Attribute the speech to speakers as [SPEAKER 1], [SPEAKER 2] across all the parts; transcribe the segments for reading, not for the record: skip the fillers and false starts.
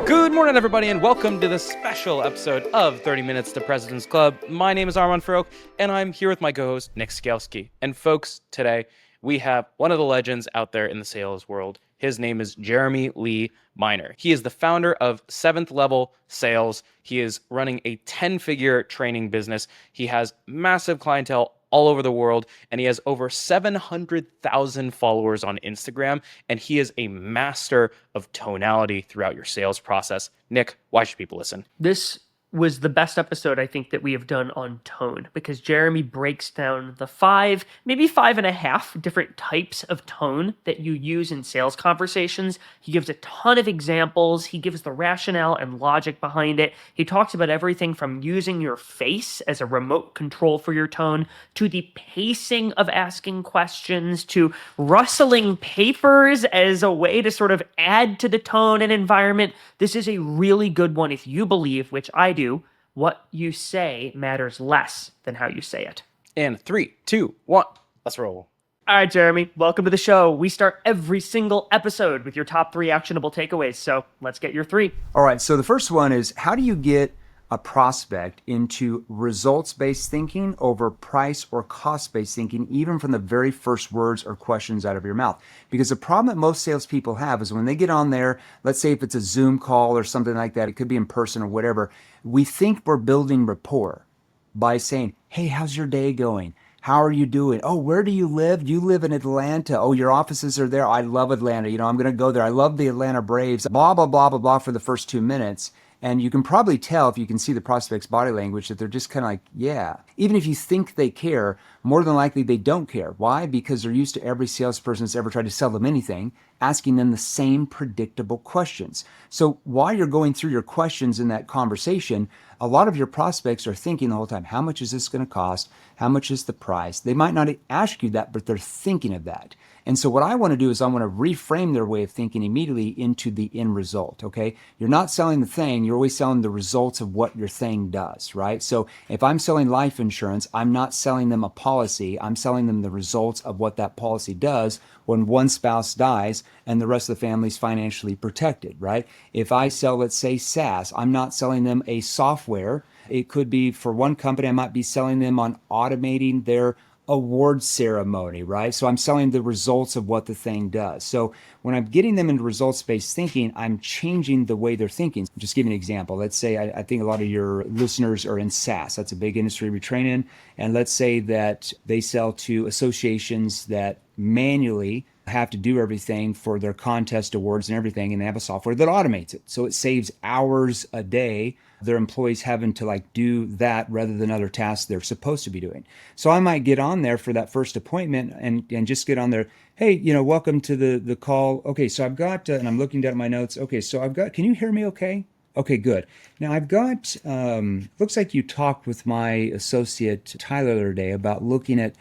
[SPEAKER 1] Good morning, everybody, and welcome to this special episode of 30 Minutes to President's Club. My name is Armand Farouk, and I'm here with my co-host, Nick Skalski. And folks, today we have one of the legends out there in the sales world. His name is Jeremy Lee Miner. He is the founder of Seventh Level Sales. He is running a 10-figure training business. He has massive clientele all over the world, and he has over 700,000 followers on Instagram, and he is a master of tonality throughout your sales process. Nick, why should people listen?
[SPEAKER 2] This was the best episode I think that we have done on tone, because Jeremy breaks down the 5, maybe 5.5 different types of tone that you use in sales conversations. He gives a ton of examples. He gives the rationale and logic behind it. He talks about everything from using your face as a remote control for your tone, to the pacing of asking questions, to rustling papers as a way to sort of add to the tone and environment. This is a really good one if you believe, which I do, what you say matters less than how you say it.
[SPEAKER 1] In 3, 2, 1, let's roll.
[SPEAKER 2] All right, Jeremy, welcome to the show. We start every single episode with your top 3 actionable takeaways, so let's get your 3.
[SPEAKER 3] All right, so the first one is, how do you get a prospect into results-based thinking over price or cost-based thinking, even from the very first words or questions out of your mouth? Because the problem that most salespeople have is when they get on there, let's say if it's a Zoom call or something like that, it could be in person or whatever, we think we're building rapport by saying, hey, how's your day going? How are you doing? Oh, where do you live? You live in Atlanta. Oh, your offices are there. I love Atlanta. I'm going to go there. I love the Atlanta Braves. Blah, blah, blah, blah, blah for the first 2 minutes. And you can probably tell if you can see the prospect's body language that they're just kind of like, yeah. Even if you think they care, more than likely they don't care. Why? Because they're used to every salesperson that's ever tried to sell them anything asking them the same predictable questions. So while you're going through your questions in that conversation, a lot of your prospects are thinking the whole time, how much is this going to cost? How much is the price? They might not ask you that, but they're thinking of that. And so what I want to do is I want to reframe their way of thinking immediately into the end result, okay? You're not selling the thing, you're always selling the results of what your thing does, right? So if I'm selling life insurance, I'm not selling them a policy, I'm selling them the results of what that policy does when one spouse dies and the rest of the family's financially protected, right? If I sell, let's say, SaaS, I'm not selling them a software. It could be, for one company, I might be selling them on automating their award ceremony, right? So I'm selling the results of what the thing does. So when I'm getting them into results-based thinking, I'm changing the way they're thinking. Just give you an example. Let's say I think a lot of your listeners are in SaaS. That's a big industry we train in. And let's say that they sell to associations that manually have to do everything for their contest awards and everything, and they have a software that automates it. So it saves hours a day, their employees having to do that rather than other tasks they're supposed to be doing. So I might get on there for that first appointment and just get on there. Hey, welcome to the call. Okay, so I've got, and I'm looking down at my notes. Okay, so I've got, can you hear me okay? Okay, good. Now I've got, looks like you talked with my associate Tyler the other day about looking at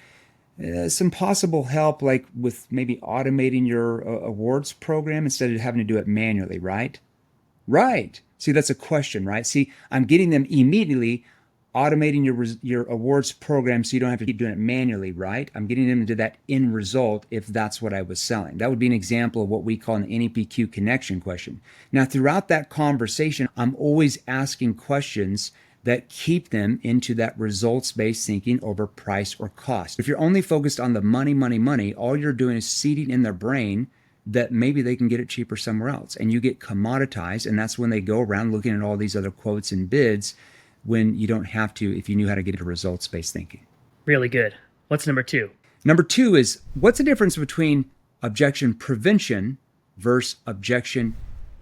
[SPEAKER 3] some possible help, like with maybe automating your awards program instead of having to do it manually, right? Right. See, that's a question, right? See, I'm getting them immediately automating your awards program so you don't have to keep doing it manually, right? I'm getting them into that end result if that's what I was selling. That would be an example of what we call an NEPQ connection question. Now, throughout that conversation, I'm always asking questions that keep them into that results-based thinking over price or cost. If you're only focused on the money, money, money, all you're doing is seeding in their brain that maybe they can get it cheaper somewhere else. And you get commoditized, and that's when they go around looking at all these other quotes and bids when you don't have to if you knew how to get into results-based thinking.
[SPEAKER 2] Really good. What's number 2?
[SPEAKER 3] Number 2 is, what's the difference between objection prevention versus objection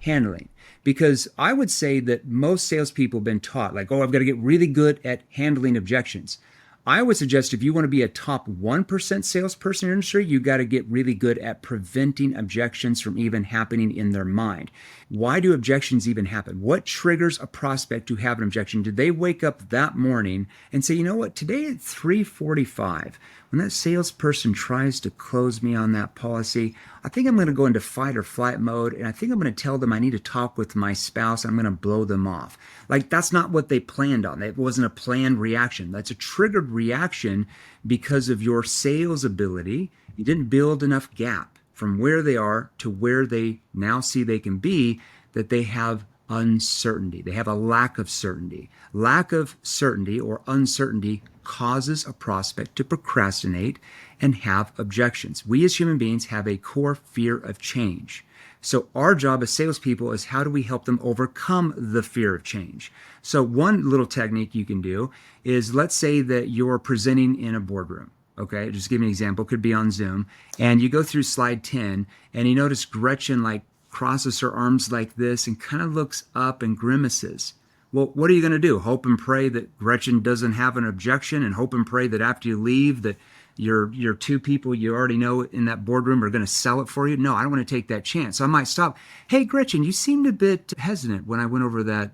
[SPEAKER 3] handling? Because I would say that most salespeople have been taught, I've got to get really good at handling objections. I would suggest if you want to be a top 1% salesperson in your industry, you got to get really good at preventing objections from even happening in their mind. Why do objections even happen? What triggers a prospect to have an objection? Did they wake up that morning and say, you know what, today at 3:45, when that salesperson tries to close me on that policy, I think I'm going to go into fight or flight mode, and I think I'm going to tell them I need to talk with my spouse. I'm going to blow them off. That's not what they planned on. It wasn't a planned reaction. That's a triggered reaction because of your sales ability. You didn't build enough gap from where they are to where they now see they can be, that they have uncertainty. They have a lack of certainty. Lack of certainty or uncertainty causes a prospect to procrastinate and have objections. We as human beings have a core fear of change. So our job as salespeople is how do we help them overcome the fear of change? So one little technique you can do is, let's say that you're presenting in a boardroom. Okay, just give me an example. Could be on Zoom, and you go through slide 10, and you notice Gretchen like crosses her arms like this and kind of looks up and grimaces. Well, what are you going to do? Hope and pray that Gretchen doesn't have an objection, and hope and pray that after you leave that your two people you already know in that boardroom are going to sell it for you? No, I don't want to take that chance. So I might stop. Hey, Gretchen, you seemed a bit hesitant when I went over that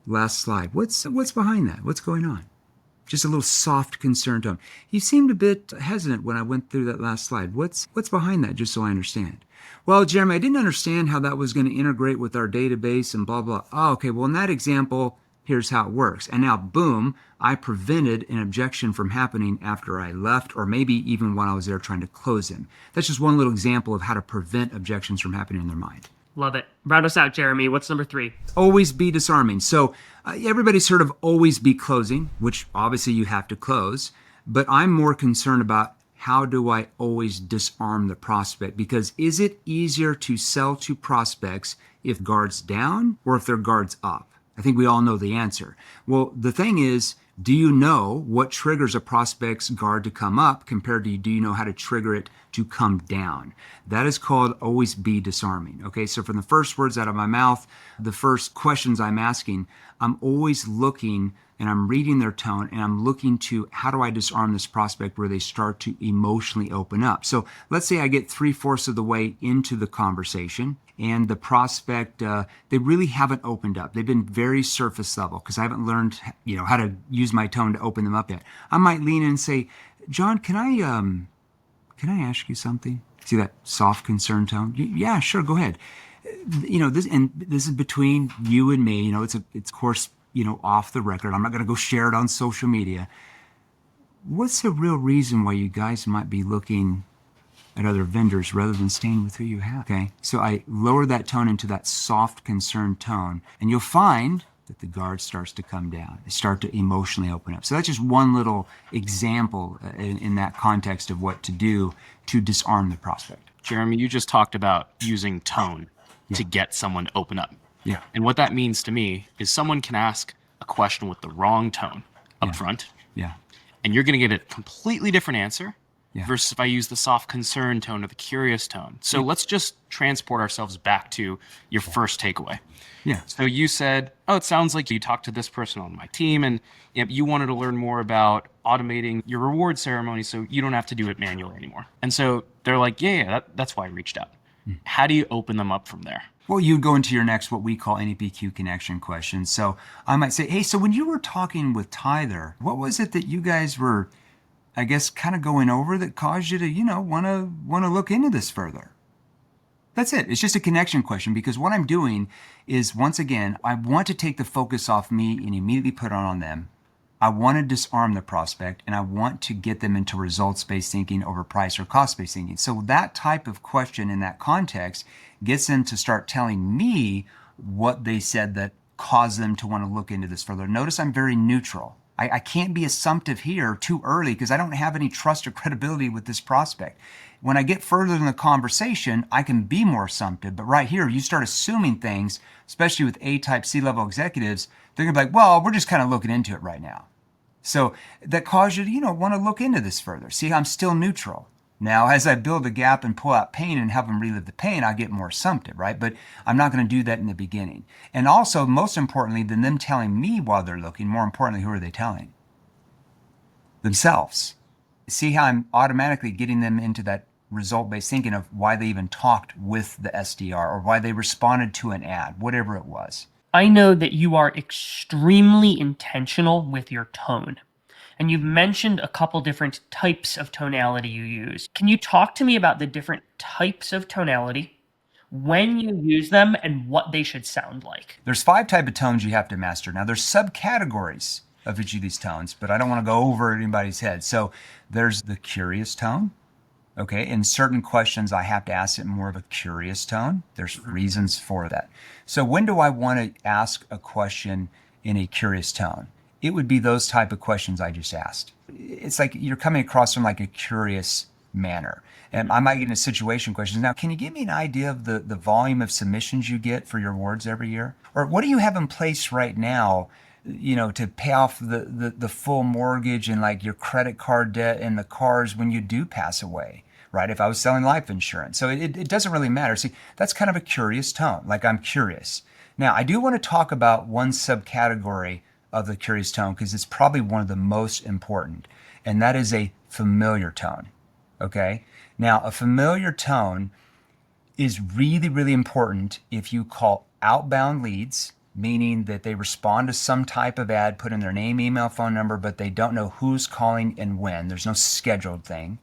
[SPEAKER 3] last slide. What's behind that? What's going on? Just a little soft, concerned tone. You seemed a bit hesitant when I went through that last slide. What's behind that, just so I understand? Well, Jeremy, I didn't understand how that was going to integrate with our database and blah, blah. Oh, okay, well, in that example, here's how it works. And now, boom, I prevented an objection from happening after I left, or maybe even when I was there trying to close him. That's just one little example of how to prevent objections from happening in their mind.
[SPEAKER 2] Love it. Round us out, Jeremy. What's number 3?
[SPEAKER 3] Always be disarming. So everybody's heard of always be closing, which obviously you have to close. But I'm more concerned about how do I always disarm the prospect? Because is it easier to sell to prospects if guards down or if their guards up? I think we all know the answer. Well, the thing is, do you know what triggers a prospect's guard to come up compared to do you know how to trigger it to come down? That is called always be disarming. Okay, so from the first words out of my mouth, the first questions I'm asking, I'm always looking and I'm reading their tone and I'm looking to how do I disarm this prospect where they start to emotionally open up. So let's say I get 3/4 of the way into the conversation and the prospect, they really haven't opened up. They've been very surface level because I haven't learned, how to use my tone to open them up yet. I might lean in and say, John, can I ask you something? See that soft, concerned tone? Yeah, sure, go ahead. This is between you and me. It's of course, off the record. I'm not going to go share it on social media. What's the real reason why you guys might be looking at other vendors rather than staying with who you have? Okay, so I lower that tone into that soft, concerned tone, and you'll find that the guard starts to come down. They start to emotionally open up. So that's just one little example in that context of what to do to disarm the prospect.
[SPEAKER 1] Jeremy, you just talked about using tone to get someone to open up.
[SPEAKER 3] Yeah.
[SPEAKER 1] And what that means to me is someone can ask a question with the wrong tone up front.
[SPEAKER 3] Yeah.
[SPEAKER 1] And you're going to get a completely different answer
[SPEAKER 3] Yeah.
[SPEAKER 1] versus if I use the soft concern tone or the curious tone. So let's just transport ourselves back to your first takeaway.
[SPEAKER 3] Yeah.
[SPEAKER 1] So you said, oh, it sounds like you talked to this person on my team and you wanted to learn more about automating your reward ceremony so you don't have to do it manually anymore. And so they're like, that's why I reached out. How do you open them up from there?
[SPEAKER 3] Well, you go into your next, what we call NEPQ connection questions. So I might say, hey, so when you were talking with Tyler, what was it that you guys were, I guess, kind of going over that caused you to, want to look into this further? That's it. It's just a connection question because what I'm doing is, once again, I want to take the focus off me and immediately put it on them. I want to disarm the prospect and I want to get them into results-based thinking over price or cost-based thinking. So that type of question in that context gets them to start telling me what they said that caused them to want to look into this further. Notice I'm very neutral. I can't be assumptive here too early because I don't have any trust or credibility with this prospect. When I get further in the conversation, I can be more assumptive. But right here, you start assuming things, especially with A-type C-level executives, they're going to be like, well, we're just kind of looking into it right now. So that causes you to, want to look into this further. See, I'm still neutral. Now, as I build a gap and pull out pain and have them relive the pain, I get more assumptive, right? But I'm not going to do that in the beginning. And also, most importantly, than them telling me while they're looking, more importantly, who are they telling? Themselves. See how I'm automatically getting them into that result-based thinking of why they even talked with the SDR or why they responded to an ad, whatever it was.
[SPEAKER 2] I know that you are extremely intentional with your tone. And you've mentioned a couple different types of tonality you use. Can you talk to me about the different types of tonality, when you use them, and what they should sound like?
[SPEAKER 3] There's 5 types of tones you have to master. Now, there's subcategories of each of these tones, but I don't want to go over anybody's head. So there's the curious tone, Okay, in certain questions, I have to ask it in more of a curious tone. There's reasons for that. So when do I want to ask a question in a curious tone? It would be those type of questions I just asked. It's like you're coming across from like a curious manner. And I might get into situation questions. Now, can you give me an idea of the volume of submissions you get for your awards every year? Or what do you have in place right now, to pay off the full mortgage and like your credit card debt and the cars when you do pass away, right? If I was selling life insurance. So it doesn't really matter. See, that's kind of a curious tone. Like I'm curious. Now, I do want to talk about one subcategory of the curious tone because it's probably one of the most important, and that is a familiar tone. Okay. Now, a familiar tone is really, really important if you call outbound leads, meaning that they respond to some type of ad, put in their name, email, phone number, but they don't know who's calling and when. There's no scheduled thing.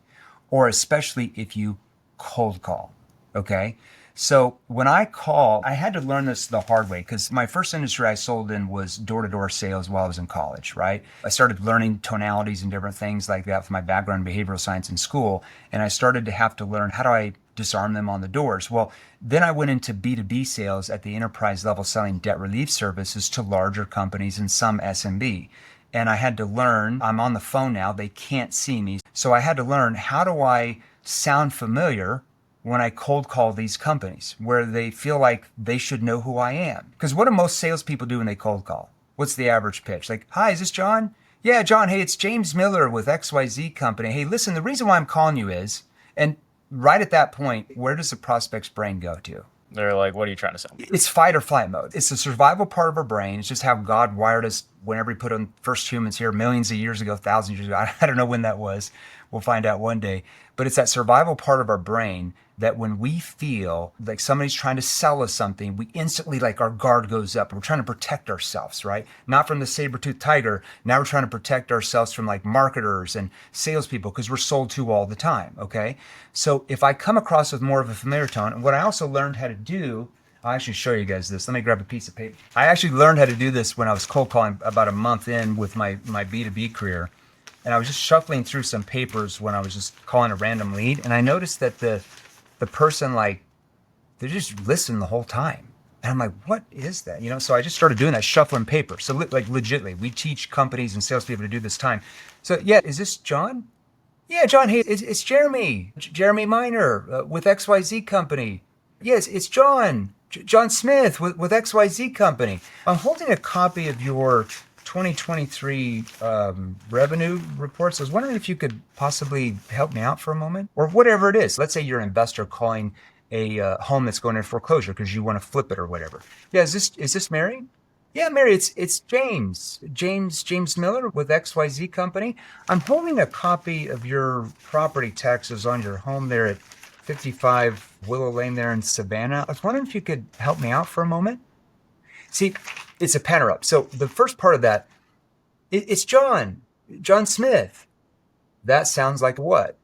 [SPEAKER 3] Or especially if you cold call. Okay. So when I call, I had to learn this the hard way because my first industry I sold in was door-to-door sales while I was in college, right? I started learning tonalities and different things like that from my background in behavioral science in school. And I started to have to learn how do I disarm them on the doors. Well, then I went into B2B sales at the enterprise level selling debt relief services to larger companies and some SMB. And I had to learn, I'm on the phone now, they can't see me. So I had to learn how do I sound familiar when I cold call these companies where they feel like they should know who I am. Because what do most salespeople do when they cold call? What's the average pitch? Like, hi, is this John? Yeah, John, hey, it's James Miller with XYZ Company. Hey, listen, the reason why I'm calling you is, and right at that point, where does the prospect's brain go to?
[SPEAKER 1] They're like, what are you trying to sell me?
[SPEAKER 3] It's fight or flight mode. It's the survival part of our brain. It's just how God wired us whenever he put on first humans here millions of years ago, thousands of years ago. I don't know when that was. We'll find out one day. But it's that survival part of our brain that when we feel like somebody's trying to sell us something, we instantly, like, our guard goes up. We're trying to protect ourselves, right? Not from the saber-toothed tiger. Now we're trying to protect ourselves from like marketers and salespeople because we're sold to all the time, okay? So if I come across with more of a familiar tone, and what I also learned how to do, I'll actually show you guys this. Let me grab a piece of paper. I actually learned how to do this when I was cold calling about a month in with my B2B career. And I was just shuffling through some papers when I was just calling a random lead. And I noticed that the person, like, they just listened the whole time. And I'm like, what is that? So I just started doing that, shuffling paper. So like legitimately, we teach companies and salespeople to do this time. So yeah, is this John? Yeah, John, hey, it's Jeremy. Jeremy Miner with XYZ Company. Yes, it's John. John Smith with XYZ Company. I'm holding a copy of your 2023 revenue reports. I was wondering if you could possibly help me out for a moment, or whatever it is. Let's say you're an investor calling a home that's going in foreclosure because you want to flip it or whatever. Yeah, is this Mary? Yeah, Mary, it's James Miller with XYZ Company. I'm holding a copy of your property taxes on your home there at 55 Willow Lane there in Savannah. I was wondering if you could help me out for a moment. See, it's a pattern up. So the first part of that, it's John Smith. That sounds like what?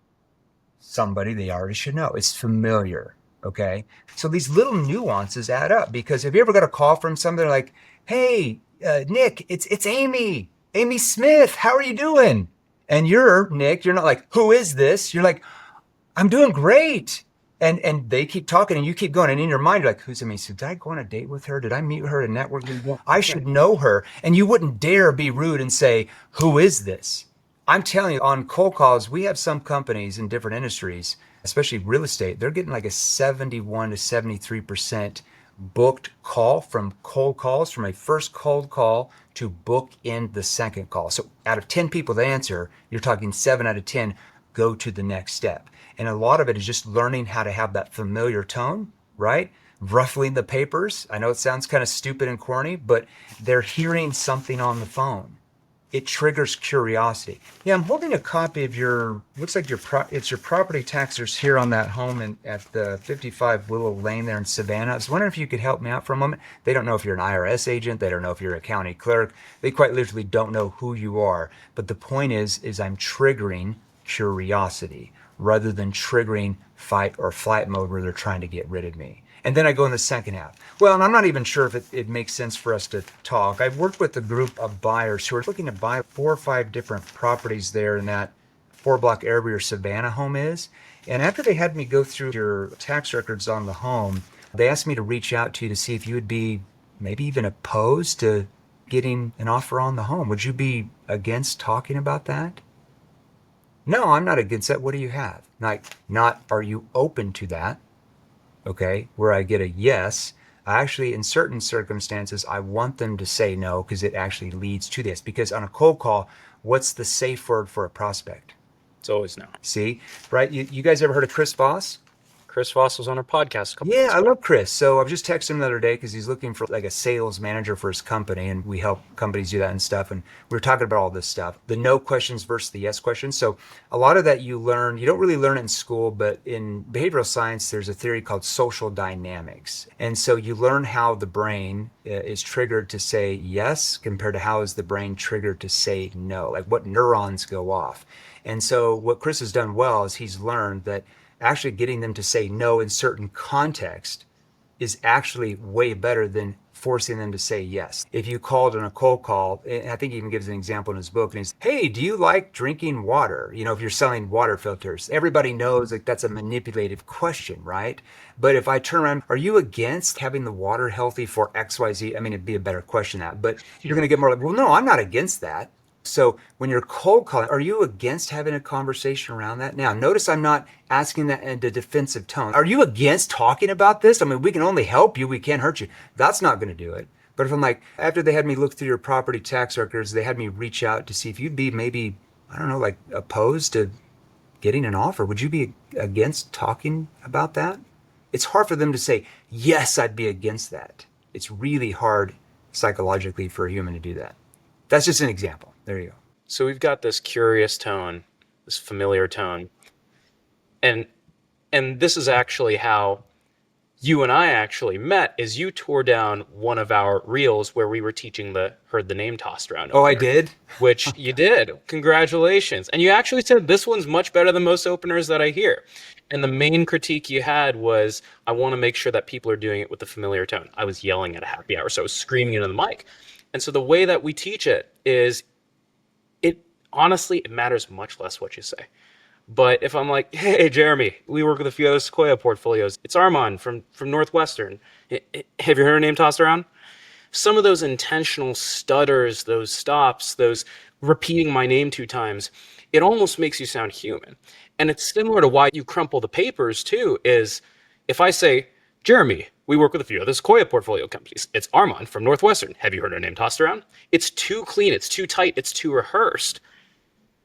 [SPEAKER 3] Somebody they already should know. It's familiar, okay? So these little nuances add up because have you ever got a call from somebody like, hey, Nick, it's Amy Smith. How are you doing? And you're Nick. You're not like, who is this? You're like, I'm doing great. And they keep talking and you keep going. And in your mind, you're like, who's Amy? So did I go on a date with her? Did I meet her at a network? I should know her. And you wouldn't dare be rude and say, who is this? I'm telling you, on cold calls, we have some companies in different industries, especially real estate, they're getting like a 71 to 73% booked call from cold calls, from a first cold call to book in the second call. So out of 10 people that answer, you're talking 7 out of 10 go to the next step. And a lot of it is just learning how to have that familiar tone, right? Ruffling the papers. I know it sounds kind of stupid and corny, but they're hearing something on the phone. It triggers curiosity. Yeah, I'm holding a copy of looks like it's your property taxes here on that home at the 55 Willow Lane there in Savannah. I was wondering if you could help me out for a moment. They don't know if you're an IRS agent. They don't know if you're a county clerk. They quite literally don't know who you are. But the point is I'm triggering curiosity rather than triggering fight or flight mode where they're trying to get rid of me. And then I go in the second half. Well, and I'm not even sure if it makes sense for us to talk. I've worked with a group of buyers who are looking to buy 4 or 5 different properties there in that 4-block area where your Savannah home is. And after they had me go through your tax records on the home, they asked me to reach out to you to see if you would be maybe even opposed to getting an offer on the home. Would you be against talking about that? No, I'm not against that. What do you have? Not are you open to that? Okay, where I get a yes. I actually, in certain circumstances, I want them to say no because it actually leads to this. Because on a cold call, what's the safe word for a prospect?
[SPEAKER 1] It's always no.
[SPEAKER 3] See, right? You guys ever heard of Chris Voss?
[SPEAKER 1] Chris Voss was on our podcast a couple
[SPEAKER 3] Yeah,
[SPEAKER 1] months
[SPEAKER 3] I
[SPEAKER 1] ago.
[SPEAKER 3] love Chris. So I was just texting him the other day because he's looking for like a sales manager for his company, and we help companies do that and stuff. And we were talking about all this stuff, the no questions versus the yes questions. So a lot of that you learn, you don't really learn it in school, but in behavioral science, there's a theory called social dynamics. And so you learn how the brain is triggered to say yes compared to how is the brain triggered to say no, like what neurons go off. And so what Chris has done well is he's learned that actually getting them to say no in certain context is actually way better than forcing them to say yes. If you called on a cold call, and I think he even gives an example in his book, and he's, hey, do you like drinking water? You know, if you're selling water filters, everybody knows like that's a manipulative question, right? But if I turn around, are you against having the water healthy for XYZ? I mean, it'd be a better question that, but you're going to get more like, well, no, I'm not against that. So when you're cold calling, are you against having a conversation around that? Now, notice I'm not asking that in a defensive tone. Are you against talking about this? I mean, we can only help you. We can't hurt you. That's not going to do it. But if I'm like, after they had me look through your property tax records, they had me reach out to see if you'd be maybe, I don't know, like opposed to getting an offer. Would you be against talking about that? It's hard for them to say, yes, I'd be against that. It's really hard psychologically for a human to do that. That's just an example. There you go.
[SPEAKER 1] So we've got this curious tone, this familiar tone. And this is actually how you and I actually met, is you tore down one of our reels where we were teaching heard the name tossed around.
[SPEAKER 3] Oh, I did?
[SPEAKER 1] Which you did. Congratulations. And you actually said this one's much better than most openers that I hear. And the main critique you had was, I want to make sure that people are doing it with the familiar tone. I was yelling at a happy hour, so I was screaming into the mic. And so the way that we teach it is, honestly, it matters much less what you say. But if I'm like, hey, Jeremy, we work with a few other Sequoia portfolios. It's Armand from Northwestern. Have you heard her name tossed around? Some of those intentional stutters, those stops, those repeating my name 2 times, it almost makes you sound human. And it's similar to why you crumple the papers too, is if I say, Jeremy, we work with a few other Sequoia portfolio companies. It's Armand from Northwestern. Have you heard her name tossed around? It's too clean, it's too tight, it's too rehearsed.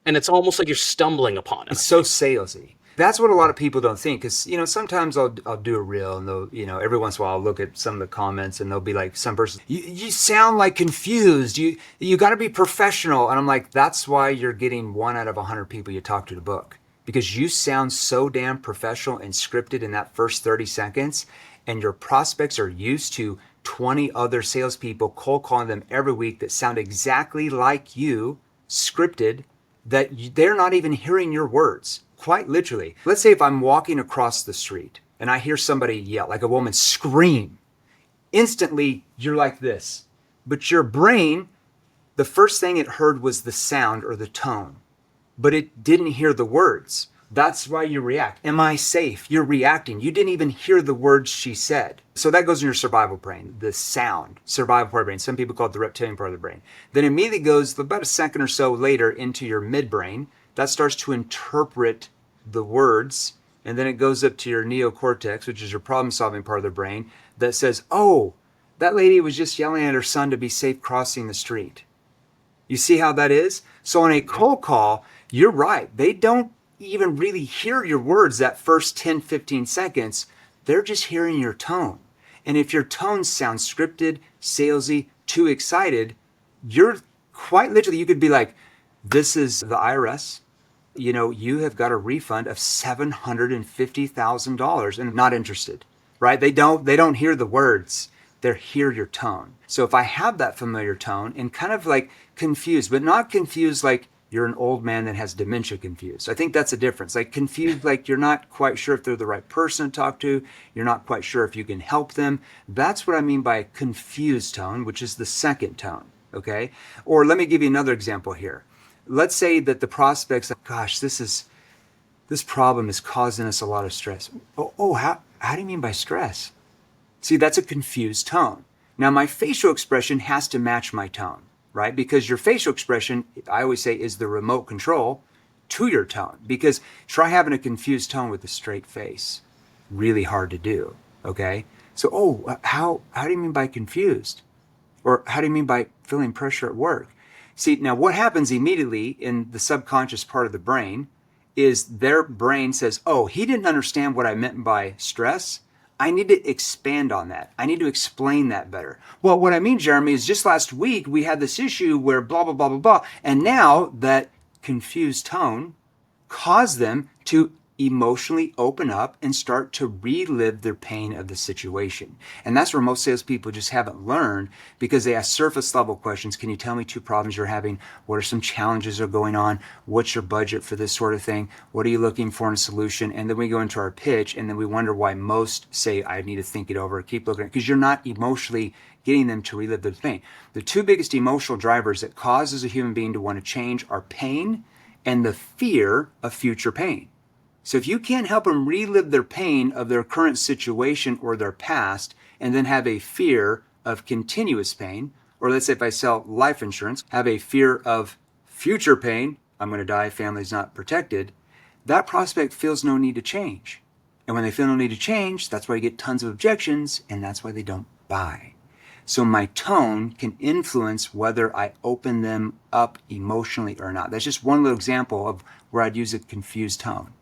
[SPEAKER 1] And it's almost like you're stumbling upon it.
[SPEAKER 3] It's so salesy. That's what a lot of people don't think. Because, sometimes I'll do a reel and they'll, every once in a while I'll look at some of the comments and they'll be like, some person, you sound like confused. You got to be professional. And I'm like, that's why you're getting 1 out of 100 people you talk to book. Because you sound so damn professional and scripted in that first 30 seconds. And your prospects are used to 20 other salespeople cold calling them every week that sound exactly like you, scripted, that they're not even hearing your words, quite literally. Let's say if I'm walking across the street and I hear somebody yell, like a woman scream, instantly you're like this. But your brain, the first thing it heard was the sound or the tone, but it didn't hear the words. That's why you react. Am I safe? You're reacting. You didn't even hear the words she said. So that goes in your survival brain, the sound, survival part of the brain. Some people call it the reptilian part of the brain. Then immediately goes about a second or so later into your midbrain. That starts to interpret the words. And then it goes up to your neocortex, which is your problem-solving part of the brain, that says, oh, that lady was just yelling at her son to be safe crossing the street. You see how that is? So on a cold call, you're right. They don't even really hear your words that first 10, 15 seconds. They're just hearing your tone. And if your tone sounds scripted, salesy, too excited, you're quite literally, you could be like, this is the IRS. You have got a refund of $750,000 and not interested, right? They don't hear the words. They hear your tone. So if I have that familiar tone and kind of like confused, but not confused like you're an old man that has dementia confused. I think that's a difference. Like confused, like you're not quite sure if they're the right person to talk to. You're not quite sure if you can help them. That's what I mean by confused tone, which is the second tone, okay? Or let me give you another example here. let's say that the prospect's like, gosh, this problem is causing us a lot of stress. How do you mean by stress? See, that's a confused tone. Now, my facial expression has to match my tone, right? Because your facial expression, I always say, is the remote control to your tone. Because try having a confused tone with a straight face. Really hard to do, okay? So, how do you mean by confused? Or how do you mean by feeling pressure at work? See, now what happens immediately in the subconscious part of the brain is their brain says, oh, he didn't understand what I meant by stress. I need to expand on that. I need to explain that better. Well, what I mean, Jeremy, is just last week we had this issue where blah, blah, blah, blah, blah. And now that confused tone caused them to emotionally open up and start to relive their pain of the situation. And that's where most salespeople just haven't learned, because they ask surface level questions. Can you tell me 2 problems you're having? What are some challenges that are going on? What's your budget for this sort of thing? What are you looking for in a solution? And then we go into our pitch, and then we wonder why most say, I need to think it over, keep looking at it, because you're not emotionally getting them to relive the pain. The 2 biggest emotional drivers that causes a human being to want to change are pain and the fear of future pain. So if you can't help them relive their pain of their current situation or their past, and then have a fear of continuous pain, or let's say if I sell life insurance, have a fear of future pain, I'm going to die, family's not protected, that prospect feels no need to change. And when they feel no need to change, that's why you get tons of objections, and that's why they don't buy. So my tone can influence whether I open them up emotionally or not. That's just one little example of where I'd use a confused tone.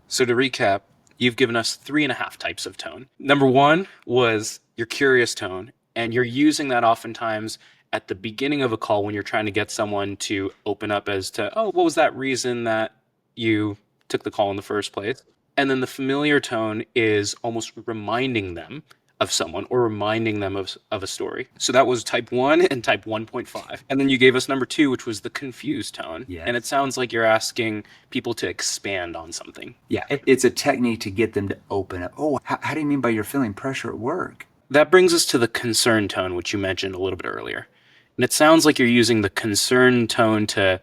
[SPEAKER 1] So to recap, you've given us 3.5 types of tone. Number 1 was your curious tone, and you're using that oftentimes at the beginning of a call when you're trying to get someone to open up as to, oh, what was that reason that you took the call in the first place? And then the familiar tone is almost reminding them of someone or reminding them of a story. So that was type 1 and type 1.5. And then you gave us number 2, which was the confused tone.
[SPEAKER 3] Yes.
[SPEAKER 1] And it sounds like you're asking people to expand on something.
[SPEAKER 3] Yeah, it's a technique to get them to open up. Oh, how do you mean by you're feeling pressure at work?
[SPEAKER 1] That brings us to the concern tone, which you mentioned a little bit earlier. And it sounds like you're using the concern tone to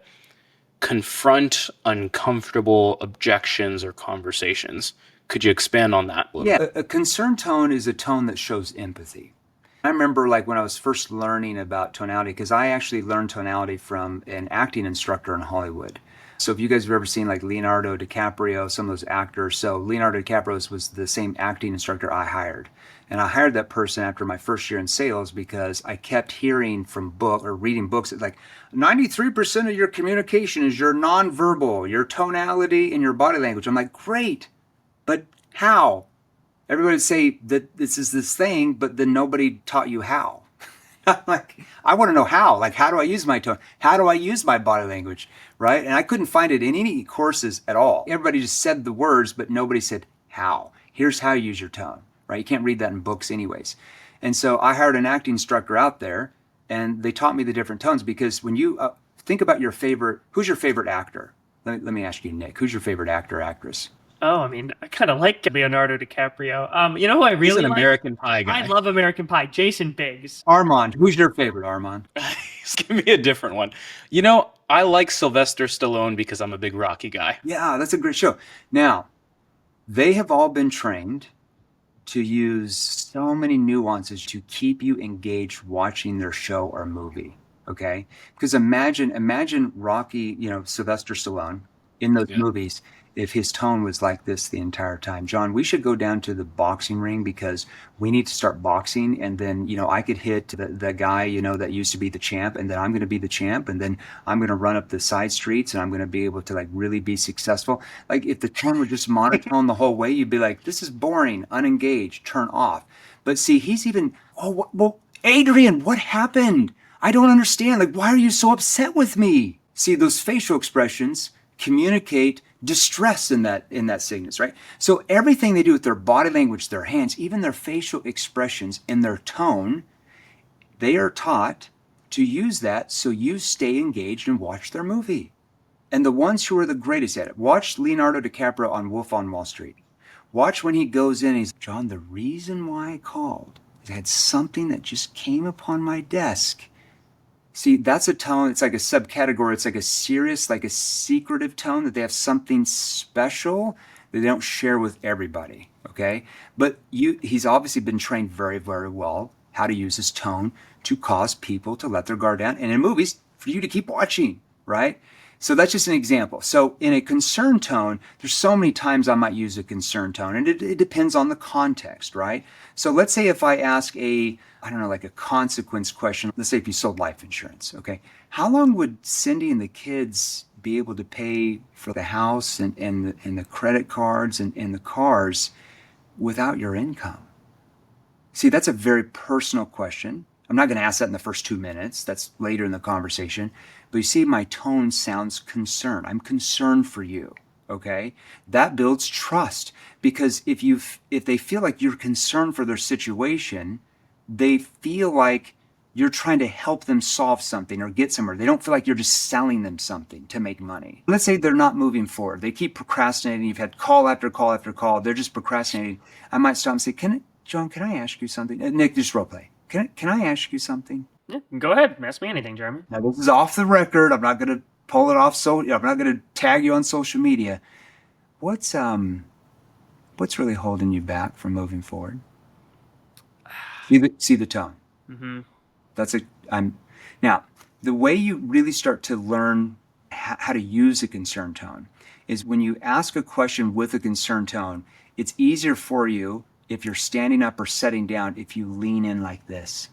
[SPEAKER 1] confront uncomfortable objections or conversations. Could you expand on that a little bit?
[SPEAKER 3] Yeah, a concern tone is a tone that shows empathy. I remember like when I was first learning about tonality, because I actually learned tonality from an acting instructor in Hollywood. So if you guys have ever seen like Leonardo DiCaprio, some of those actors, so Leonardo DiCaprio was the same acting instructor I hired. And I hired that person after my first year in sales because I kept hearing from reading books that like 93% of your communication is your nonverbal, your tonality, and your body language. I'm like, great, but how? Everybody would say that this is this thing, but then nobody taught you how. I'm like, I want to know how. Like, how do I use my tone? How do I use my body language? Right? And I couldn't find it in any courses at all. Everybody just said the words, but nobody said how. Here's how you use your tone. Right? You can't read that in books anyways. And so I hired an acting instructor out there, and they taught me the different tones, because when you think about who's your favorite actor? Let me ask you, Nick, who's your favorite actor or actress?
[SPEAKER 2] Oh, I mean, I kind of like Leonardo DiCaprio. You know who I really
[SPEAKER 1] He's an
[SPEAKER 2] like?
[SPEAKER 1] American Pie guy.
[SPEAKER 2] I love American Pie. Jason Biggs.
[SPEAKER 3] Armand, who's your favorite, Armand?
[SPEAKER 1] Just give me a different one. You know, I like Sylvester Stallone because I'm a big Rocky guy.
[SPEAKER 3] Yeah, that's a great show. Now, they have all been trained to use so many nuances to keep you engaged watching their show or movie. Okay? Because imagine Rocky, Sylvester Stallone in those movies, if his tone was like this the entire time. John, we should go down to the boxing ring because we need to start boxing. And then, I could hit the guy, that used to be the champ, and then I'm going to be the champ. And then I'm going to run up the side streets and I'm going to be able to like really be successful. Like if the tone were just monotone the whole way, you'd be like, this is boring, unengaged, turn off. But see, he's even, Adrian, what happened? I don't understand. Like, why are you so upset with me? See, those facial expressions communicate distress in that sickness, right? So everything they do with their body language, their hands, even their facial expressions and their tone, they are taught to use that so you stay engaged and watch their movie. And the ones who are the greatest at it, watch Leonardo DiCaprio on Wolf on Wall Street. Watch when he goes in, he's, John, the reason why I called is I had something that just came upon my desk See, that's a tone. It's like a subcategory. It's like a serious, like a secretive tone that they have something special that they don't share with everybody. Okay. But he's obviously been trained very, very well how to use his tone to cause people to let their guard down. And in movies, for you to keep watching, right? So that's just an example. So in a concern tone, there's so many times I might use a concern tone, and it depends on the context, right? So let's say if I ask I don't know, like a consequence question, let's say if you sold life insurance, okay? How long would Cindy and the kids be able to pay for the house and the credit cards and the cars without your income? See, that's a very personal question. I'm not going to ask that in the first 2 minutes. That's later in the conversation. But you see, my tone sounds concerned. I'm concerned for you. Okay? That builds trust, because if they feel like you're concerned for their situation, they feel like you're trying to help them solve something or get somewhere. They don't feel like you're just selling them something to make money. Let's say they're not moving forward. They keep procrastinating. You've had call after call after call. They're just procrastinating. I might stop and say, John, can I ask you something? Nick, just role play. Can I ask you something?
[SPEAKER 2] Yeah, go ahead. Ask me anything, Jeremy.
[SPEAKER 3] Now, this is off the record. I'm not going to pull it off. I'm not going to tag you on social media. What's really holding you back from moving forward? See the tone.
[SPEAKER 2] Mm-hmm.
[SPEAKER 3] Now, the way you really start to learn how to use a concern tone is when you ask a question with a concern tone. It's easier for you if you're standing up or sitting down if you lean in like this.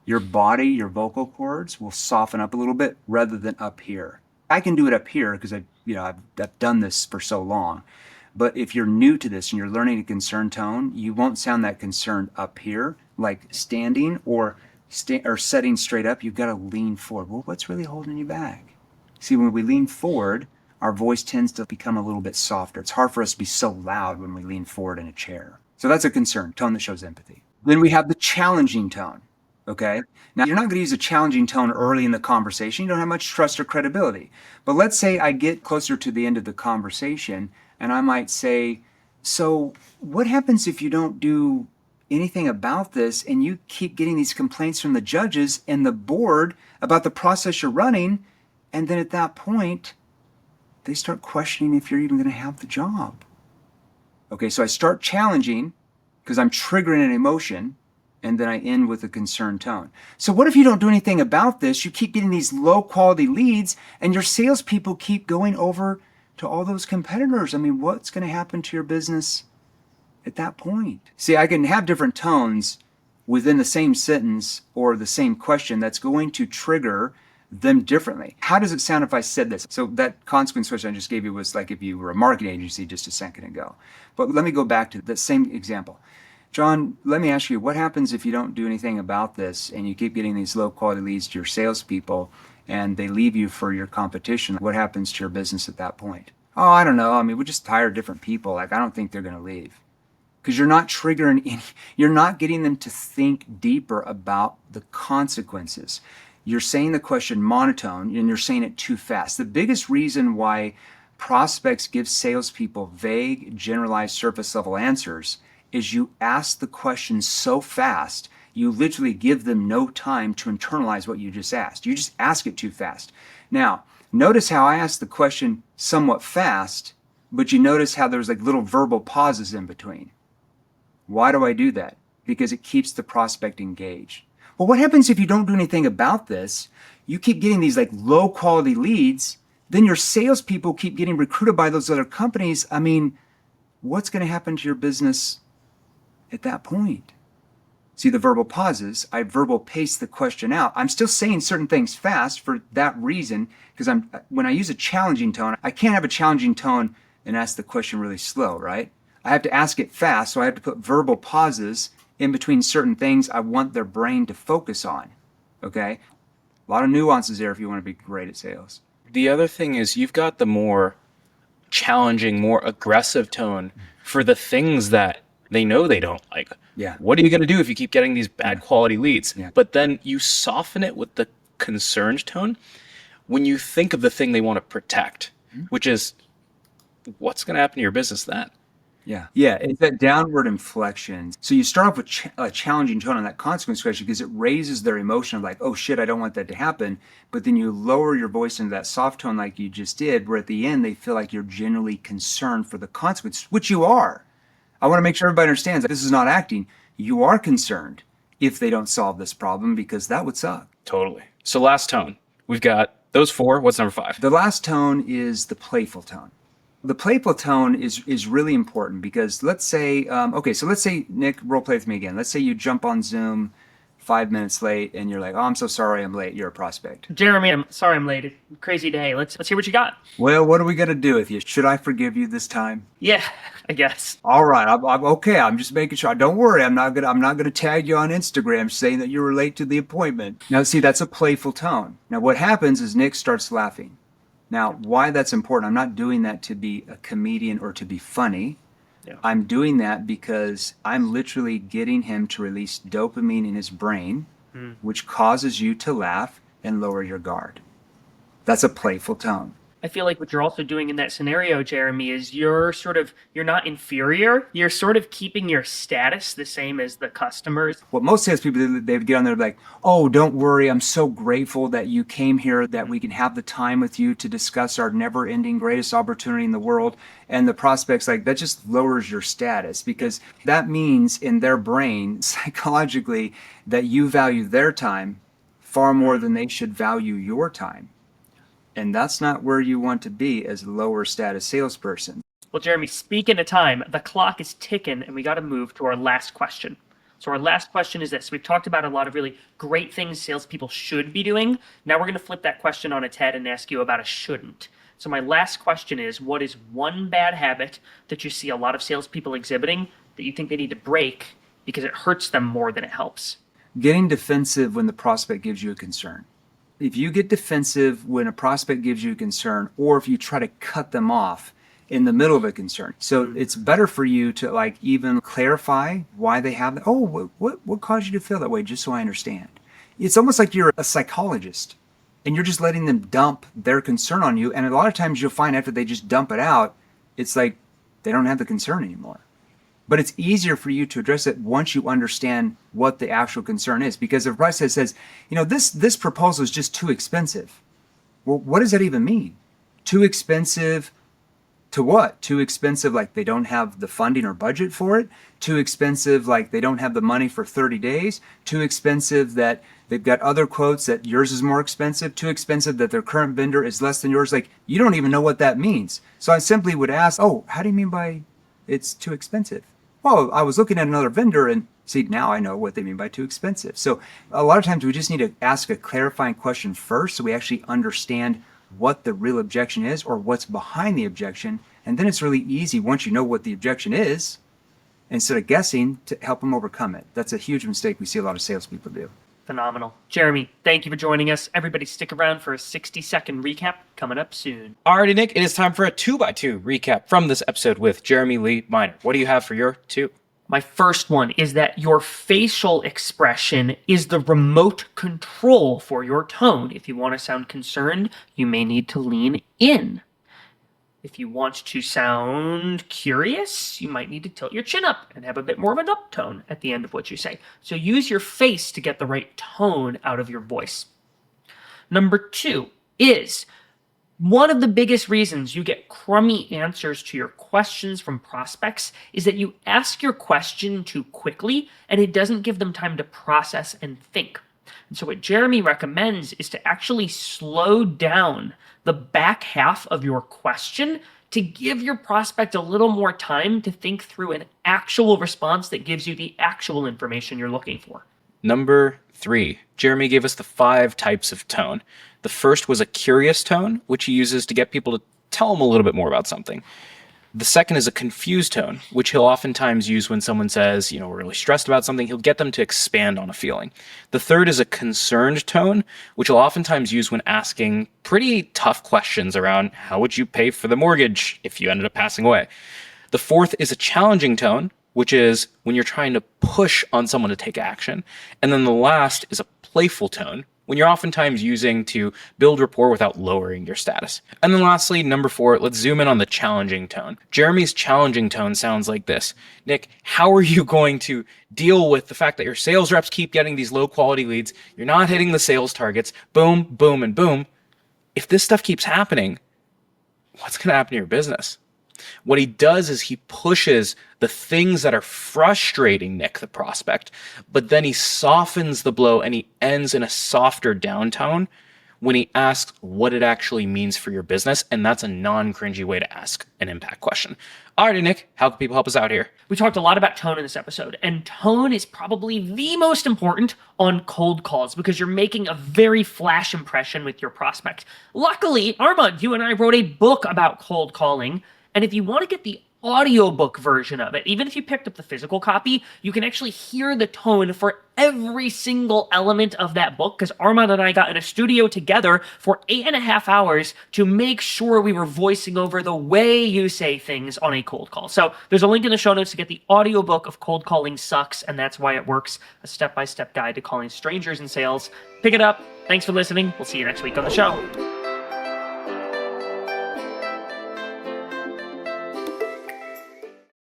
[SPEAKER 3] Your body, your vocal cords will soften up a little bit rather than up here. I can do it up here because I've done this for so long. But if you're new to this and you're learning a concern tone, you won't sound that concerned up here, like standing or sitting straight up. You've got to lean forward. Well, what's really holding you back? See, when we lean forward, our voice tends to become a little bit softer. It's hard for us to be so loud when we lean forward in a chair. So that's a concern tone that shows empathy. Then we have the challenging tone. Okay. Now, you're not going to use a challenging tone early in the conversation. You don't have much trust or credibility. But let's say I get closer to the end of the conversation and I might say, so what happens if you don't do anything about this and you keep getting these complaints from the judges and the board about the process you're running? And then at that point, they start questioning if you're even going to have the job. Okay, so I start challenging because I'm triggering an emotion, and then I end with a concerned tone. So what if you don't do anything about this? You keep getting these low quality leads and your salespeople keep going over to all those competitors. I mean, what's going to happen to your business at that point? See, I can have different tones within the same sentence or the same question that's going to trigger them differently. How does it sound if I said this? So that consequence question I just gave you was like if you were a marketing agency just a second ago. But let me go back to the same example. John, let me ask you, what happens if you don't do anything about this and you keep getting these low quality leads to your salespeople and they leave you for your competition? What happens to your business at that point? Oh, I don't know. I mean, we just hire different people. Like, I don't think they're going to leave. Because you're not triggering any, you're not getting them to think deeper about the consequences. You're saying the question monotone and you're saying it too fast. The biggest reason why prospects give salespeople vague, generalized, surface level answers is you ask the question so fast, you literally give them no time to internalize what you just asked. You just ask it too fast. Now, notice how I asked the question somewhat fast, but you notice how there's like little verbal pauses in between. Why do I do that? Because it keeps the prospect engaged. Well, what happens if you don't do anything about this? You keep getting these like low quality leads, then your salespeople keep getting recruited by those other companies. I mean, what's going to happen to your business at that point? See the verbal pauses. I verbal pace the question out. I'm still saying certain things fast for that reason, because when I use a challenging tone, I can't have a challenging tone and ask the question really slow, right? I have to ask it fast, so I have to put verbal pauses in between certain things I want their brain to focus on. Okay? A lot of nuances there if you want to be great at sales.
[SPEAKER 1] The other thing is you've got the more challenging, more aggressive tone for the things that they know they don't like.
[SPEAKER 3] Yeah.
[SPEAKER 1] What are you going to do if you keep getting these bad quality leads?
[SPEAKER 3] Yeah.
[SPEAKER 1] But then you soften it with the concerned tone when you think of the thing they want to protect, which is what's going to happen to your business then?
[SPEAKER 3] Yeah. It's that downward inflection. So you start off with a challenging tone on that consequence question because it raises their emotion of like, oh shit, I don't want that to happen. But then you lower your voice into that soft tone like you just did, where at the end they feel like you're genuinely concerned for the consequence, which you are. I want to make sure everybody understands that this is not acting. You are concerned if they don't solve this problem because that would suck.
[SPEAKER 1] Totally. So last tone. We've got those 4. What's number 5?
[SPEAKER 3] The last tone is the playful tone. The playful tone is really important because let's say, let's say, Nick, role play with me again. Let's say you jump on Zoom 5 minutes late and you're like, oh, I'm so sorry I'm late. You're a prospect.
[SPEAKER 2] Jeremy, I'm sorry I'm late. Crazy day. Let's hear what you got.
[SPEAKER 3] Well, what are we going to do with you? Should I forgive you this time?
[SPEAKER 2] Yeah, I guess.
[SPEAKER 3] All right. I'm okay. I'm just making sure. Don't worry. I'm not gonna tag you on Instagram saying that you were late to the appointment. Now, see, that's a playful tone. Now, what happens is Nick starts laughing. Now, why that's important, I'm not doing that to be a comedian or to be funny.
[SPEAKER 2] Yeah.
[SPEAKER 3] I'm doing that because I'm literally getting him to release dopamine in his brain, which causes you to laugh and lower your guard. That's a playful tone.
[SPEAKER 2] I feel like what you're also doing in that scenario, Jeremy, is you're not inferior. You're sort of keeping your status the same as the customers.
[SPEAKER 3] What most salespeople, they would get on there like, oh, don't worry. I'm so grateful that you came here, that we can have the time with you to discuss our never ending greatest opportunity in the world. And the prospects, like, that just lowers your status because that means in their brain, psychologically, that you value their time far more than they should value your time. And that's not where you want to be as a lower status salesperson.
[SPEAKER 2] Well, Jeremy, speaking of time, the clock is ticking and we got to move to our last question. So our last question is this. We've talked about a lot of really great things salespeople should be doing. Now we're going to flip that question on its head and ask you about a shouldn't. So my last question is, what is one bad habit that you see a lot of salespeople exhibiting that you think they need to break because it hurts them more than it helps?
[SPEAKER 3] Getting defensive when the prospect gives you a concern. If you get defensive when a prospect gives you a concern, or if you try to cut them off in the middle of a concern. So it's better for you to like even clarify why they have that. Oh, what caused you to feel that way? Just so I understand. It's almost like you're a psychologist and you're just letting them dump their concern on you. And a lot of times you'll find after they just dump it out, it's like they don't have the concern anymore. But it's easier for you to address it once you understand what the actual concern is. Because if a price says, this proposal is just too expensive. Well, what does that even mean? Too expensive to what? Too expensive like they don't have the funding or budget for it? Too expensive like they don't have the money for 30 days? Too expensive that they've got other quotes that yours is more expensive? Too expensive that their current vendor is less than yours? Like, you don't even know what that means. So I simply would ask, oh, how do you mean by it's too expensive? Well, I was looking at another vendor and see, now I know what they mean by too expensive. So a lot of times we just need to ask a clarifying question first so we actually understand what the real objection is or what's behind the objection. And then it's really easy once you know what the objection is, instead of guessing, to help them overcome it. That's a huge mistake we see a lot of salespeople do.
[SPEAKER 2] Phenomenal. Jeremy, thank you for joining us. Everybody stick around for a 60-second recap coming up soon.
[SPEAKER 1] Alrighty, Nick, it is time for a 2x2 recap from this episode with Jeremy Lee Minor. What do you have for your 2?
[SPEAKER 2] My first one is that your facial expression is the remote control for your tone. If you want to sound concerned, you may need to lean in. If you want to sound curious, you might need to tilt your chin up and have a bit more of an up tone at the end of what you say. So use your face to get the right tone out of your voice. Number 2 is one of the biggest reasons you get crummy answers to your questions from prospects is that you ask your question too quickly and it doesn't give them time to process and think. And so what Jeremy recommends is to actually slow down the back half of your question to give your prospect a little more time to think through an actual response that gives you the actual information you're looking for.
[SPEAKER 1] Number 3, Jeremy gave us the 5 types of tone. The first was a curious tone, which he uses to get people to tell him a little bit more about something. The second is a confused tone, which he'll oftentimes use when someone says, we're really stressed about something. He'll get them to expand on a feeling. The third is a concerned tone, which he'll oftentimes use when asking pretty tough questions around how would you pay for the mortgage if you ended up passing away. The fourth is a challenging tone, which is when you're trying to push on someone to take action. And then the last is a playful tone, when you're oftentimes using to build rapport without lowering your status. And then lastly, number 4, let's zoom in on the challenging tone. Jeremy's challenging tone sounds like this. Nick, how are you going to deal with the fact that your sales reps keep getting these low quality leads? You're not hitting the sales targets. Boom, boom, and boom. If this stuff keeps happening, what's going to happen to your business? What he does is he pushes the things that are frustrating Nick, the prospect, but then he softens the blow and he ends in a softer down tone when he asks what it actually means for your business. And that's a non-cringy way to ask an impact question. Alrighty, Nick, how can people help us out here?
[SPEAKER 2] We talked a lot about tone in this episode, and tone is probably the most important on cold calls because you're making a very flash impression with your prospect. Luckily, Armand, you and I wrote a book about cold calling. And if you want to get the audiobook version of it, even if you picked up the physical copy, you can actually hear the tone for every single element of that book because Armand and I got in a studio together for 8.5 hours to make sure we were voicing over the way you say things on a cold call. So there's a link in the show notes to get the audiobook of Cold Calling Sucks, and That's Why It Works, a step-by-step guide to calling strangers in sales. Pick it up. Thanks for listening. We'll see you next week on the show.